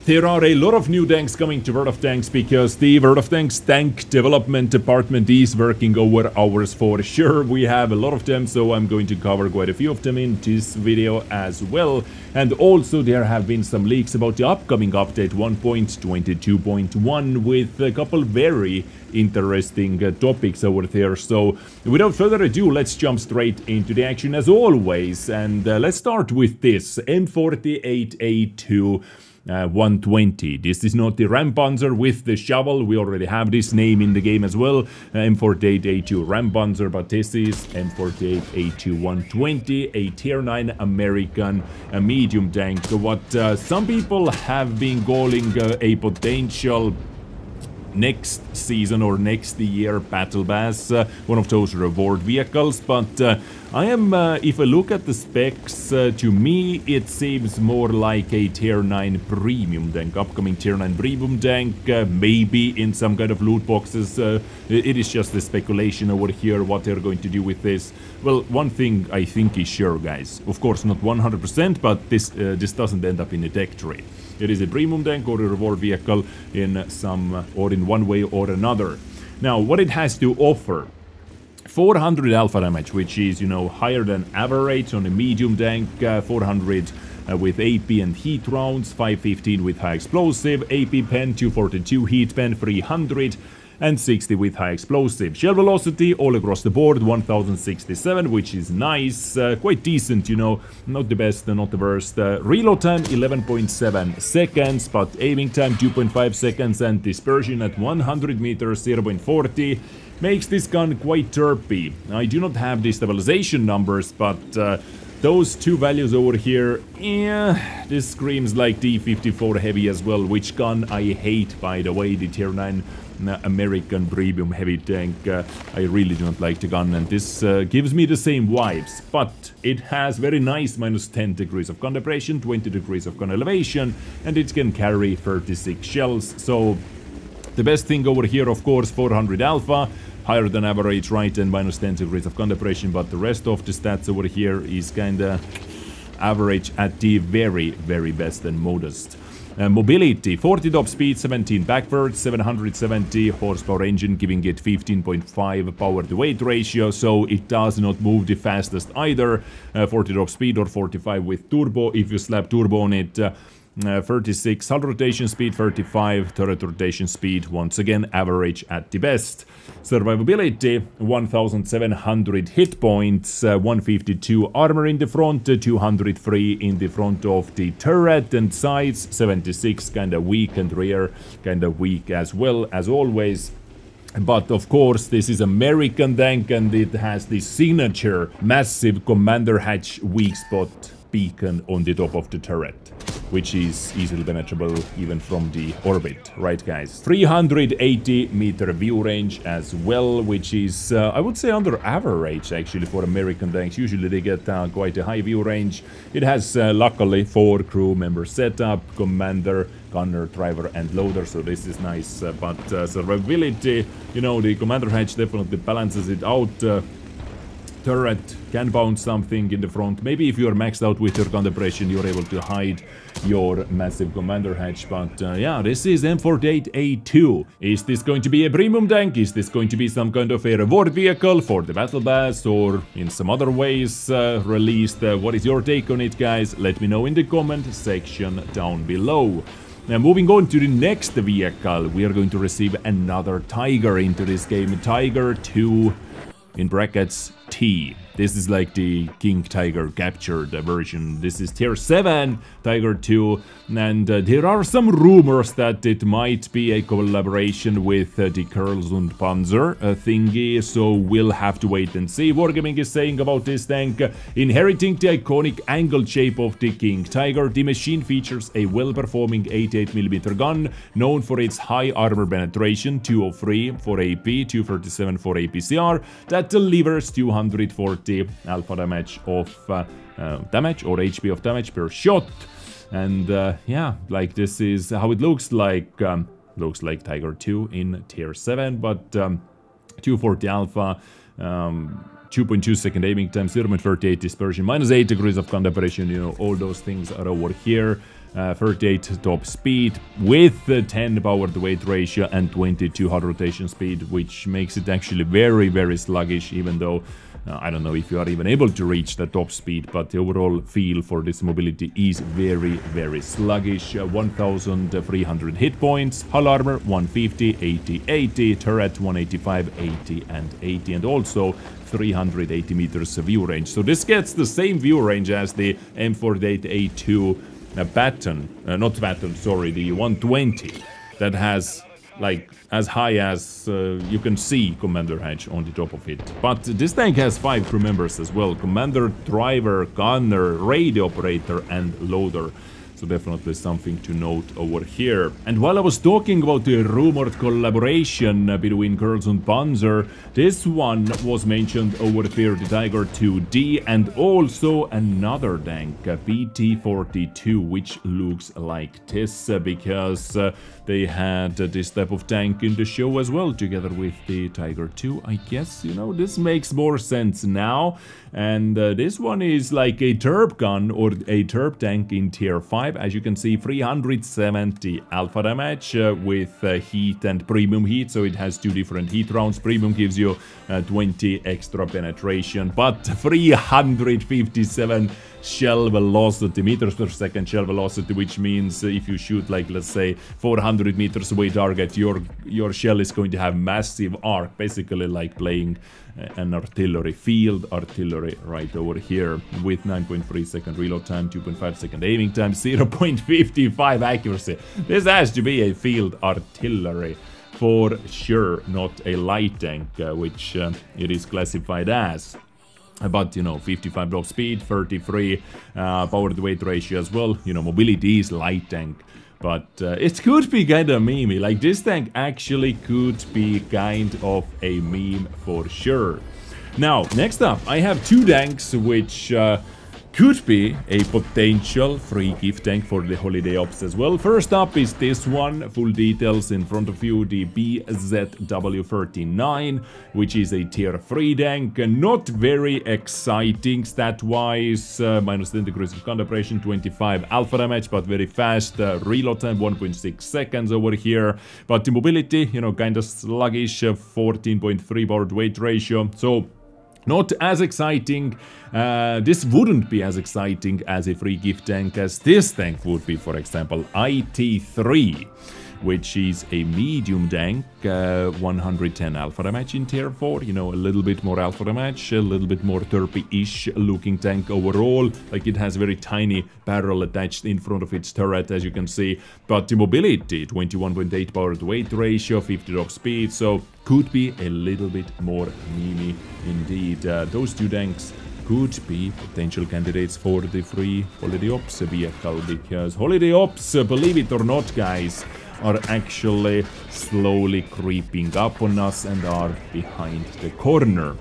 There are a lot of new tanks coming to World of Tanks because the World of Tanks tank development department is working over hours for sure. We have a lot of them, so I'm going to cover quite a few of them in this video as well. And also there have been some leaks about the upcoming update 1.22.1 with a couple very interesting topics over there. So without further ado, let's jump straight into the action as always. And let's start with this M48A2. 120. This is not the Ram Panzer with the shovel. We already have this name in the game as well. M48A2 Ram Panzer, but this is M48A2 120, a tier 9 American medium tank. What some people have been calling a potential next season or next year battle bass, one of those reward vehicles, but I am, if I look at the specs, to me it seems more like a tier 9 premium tank, upcoming tier 9 premium tank, maybe in some kind of loot boxes. It is just a speculation over here what they're going to do with this. Well, one thing I think is sure, guys, of course not 100%, but this doesn't end up in the tech tree. It is a premium tank or a reward vehicle in some or in one way or another. Now, what it has to offer: 400 alpha damage, which is, you know, higher than average on a medium tank, 400 with AP and heat rounds, 515 with high explosive, AP pen, 242 heat pen, 300 and 60 with high explosive. Shell velocity all across the board 1067, which is nice, quite decent, you know, not the best, not the worst. Reload time 11.7 seconds, but aiming time 2.5 seconds, and dispersion at 100 meters 0.40 makes this gun quite derpy. I do not have the stabilization numbers, but those two values over here, yeah, this screams like D54 heavy as well, which gun I hate, by the way, the tier 9 American premium heavy tank. I really do not like the gun, and this gives me the same vibes, but it has very nice minus 10 degrees of gun depression, 20 degrees of gun elevation, and it can carry 36 shells. So the best thing over here, of course, 400 alpha, higher than average, right, and minus 10 degrees of gun depression, but the rest of the stats over here is kinda average at the very, very best and modest. Mobility, 40 top speed, 17 backwards, 770 horsepower engine, giving it 15.5 power to weight ratio, so it does not move the fastest either. 40 top speed or 45 with turbo, if you slap turbo on it. 36 hull rotation speed, 35 turret rotation speed, once again average at the best. Survivability, 1700 hit points, 152 armor in the front, 203 in the front of the turret, and sides 76, kinda weak, and rear kinda weak as well, as always. But of course this is American tank, and it has the signature massive commander hatch weak spot beacon on the top of the turret, which is easily penetrable even from the orbit, right guys? 380 meter view range as well, which is, I would say, under average actually for American tanks. Usually they get quite a high view range. It has luckily 4 crew member setup, commander, gunner, driver and loader, so this is nice, but survivability, you know, the commander hatch definitely balances it out. Turret can bounce something in the front. Maybe if you're maxed out with your gun depression, you're able to hide your massive commander hatch. But yeah, this is M48A2. Is this going to be a premium tank? Is this going to be some kind of a reward vehicle for the battle bass, or in some other ways released? What is your take on it, guys? Let me know in the comment section down below. Now, moving on to the next vehicle, we are going to receive another Tiger into this game. Tiger 2 in brackets T. This is like the King Tiger captured version. This is tier 7 Tiger 2, and there are some rumors that it might be a collaboration with the und Panzer thingy, so we'll have to wait and see. Wargaming is saying about this tank: inheriting the iconic angled shape of the King Tiger, the machine features a well-performing 88mm gun, known for its high armor penetration, 203 for AP, 237 for APCR, that delivers 240 alpha damage of damage or HP of damage per shot. And yeah, like this is how it looks like. Looks like Tiger 2 in tier 7, but 240 alpha, 2.2 second aiming time, 0.38 dispersion, minus 8 degrees of gun depression, you know, all those things are over here. 38 top speed with 10 power to weight ratio and 22 hot rotation speed, which makes it actually very, very sluggish, even though I don't know if you are even able to reach the top speed, but the overall feel for this mobility is very, very sluggish. 1300 hit points, hull armor 150, 80, 80, turret 185, 80 and 80, and also 380 meters view range. So this gets the same view range as the M48A2 the 120 that has like as high as you can see Commander Hatch on the top of it. But this tank has 5 crew members as well: commander, driver, gunner, radio operator and loader. So definitely something to note over here. And while I was talking about the rumored collaboration between Girls und Panzer, this one was mentioned over there, the Tiger 2D, and also another tank, PT-42, which looks like this, because they had this type of tank in the show as well, together with the Tiger 2. I guess, you know, this makes more sense now. And this one is like a turb gun or a turb tank in tier 5. As you can see, 370 alpha damage with heat and premium heat. So it has 2 different heat rounds. Premium gives you 20 extra penetration, but 357 shell velocity, meters per second shell velocity, which means if you shoot like, let's say, 400 meters away target, your shell is going to have massive arc, basically like playing an artillery, field artillery right over here, with 9.3 second reload time, 2.5 second aiming time, 0.55 accuracy. This has to be a field artillery for sure, not a light tank, which it is classified as. But, you know, 55 top speed, 33 power to weight ratio as well. You know, mobility is light tank. But it could be kind of memey. Like, this tank actually could be kind of a meme for sure. Now, next up, I have 2 tanks which could be a potential free gift tank for the holiday ops as well. First up is this one, full details in front of you, the BZW39, which is a tier 3 tank. Not very exciting stat-wise, minus 10 degrees of counter-operation, 25 alpha damage, but very fast reload time, 1.6 seconds over here. But the mobility, you know, kind of sluggish, 14.3 power to weight ratio, so not as exciting. This wouldn't be as exciting as a free gift tank as this tank would be, for example, IT3, which is a medium tank, 110 alpha damage in tier 4, you know, a little bit more alpha damage, a little bit more derpy-ish looking tank overall. Like, it has a very tiny barrel attached in front of its turret, as you can see, but the mobility, 21.8 power to weight ratio, 50 top speed, so could be a little bit more memey indeed. Those 2 tanks could be potential candidates for the free holiday ops vehicle, because holiday ops, believe it or not guys, are actually slowly creeping up on us and are behind the corner.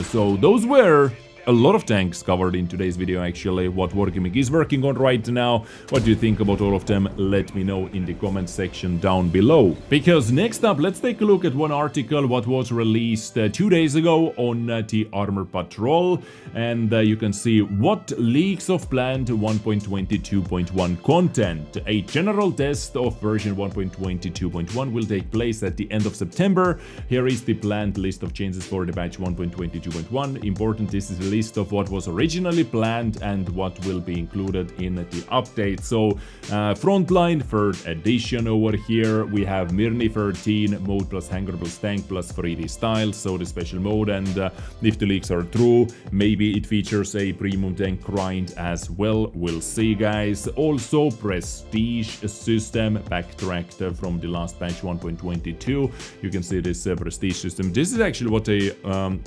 So those were a lot of tanks covered in today's video actually. What Wargaming is working on right now, what do you think about all of them? Let me know in the comment section down below. Because next up, let's take a look at one article what was released 2 days ago on the Armor Patrol, and you can see what leaks of planned 1.22.1 content. A general test of version 1.22.1 will take place at the end of September. Here is the planned list of changes for the batch 1.22.1. Important, this is the list of what was originally planned and what will be included in the update. So Frontline 3rd edition over here, we have Mirny 13 mode plus Hangarable tank plus 3D style, so the special mode, and if the leaks are true, maybe it features a premium tank grind as well. We'll see guys. Also Prestige system backtracked from the last patch 1.22. You can see this Prestige system. This is actually what they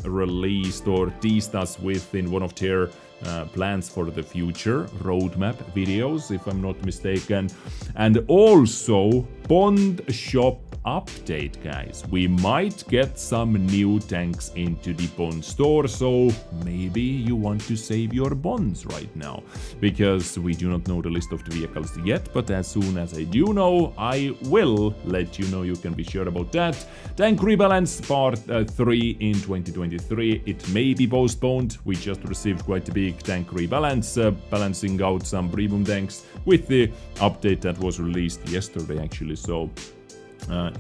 released or teased us with in one of their plans for the future roadmap videos, if I'm not mistaken. And also Bond Shop update, guys. We might get some new tanks into the bond store, so maybe you want to save your bonds right now, because we do not know the list of the vehicles yet, but as soon as I do know, I will let you know. You can be sure about that. Tank rebalance part 3 in 2023. It may be postponed. We just received quite a big tank rebalance, balancing out some premium tanks with the update that was released yesterday, actually. So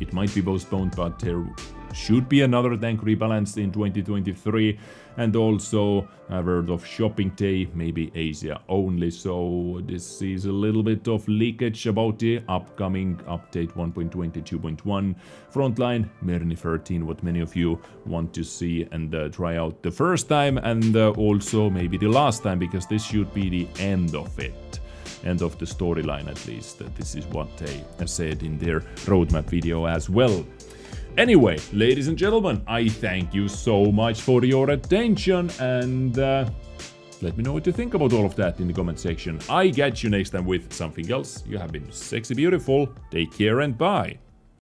it might be postponed, but there should be another tank rebalance in 2023. And also a word of shopping day, maybe Asia only. So this is a little bit of leakage about the upcoming update 1.22.1 Frontline Merni 13, what many of you want to see and try out the first time, and also maybe the last time, because this should be the end of it. End of the storyline, at least. This is what they said in their roadmap video as well. Anyway, ladies and gentlemen, I thank you so much for your attention, and let me know what you think about all of that in the comment section. I catch you next time with something else. You have been sexy beautiful. Take care and bye.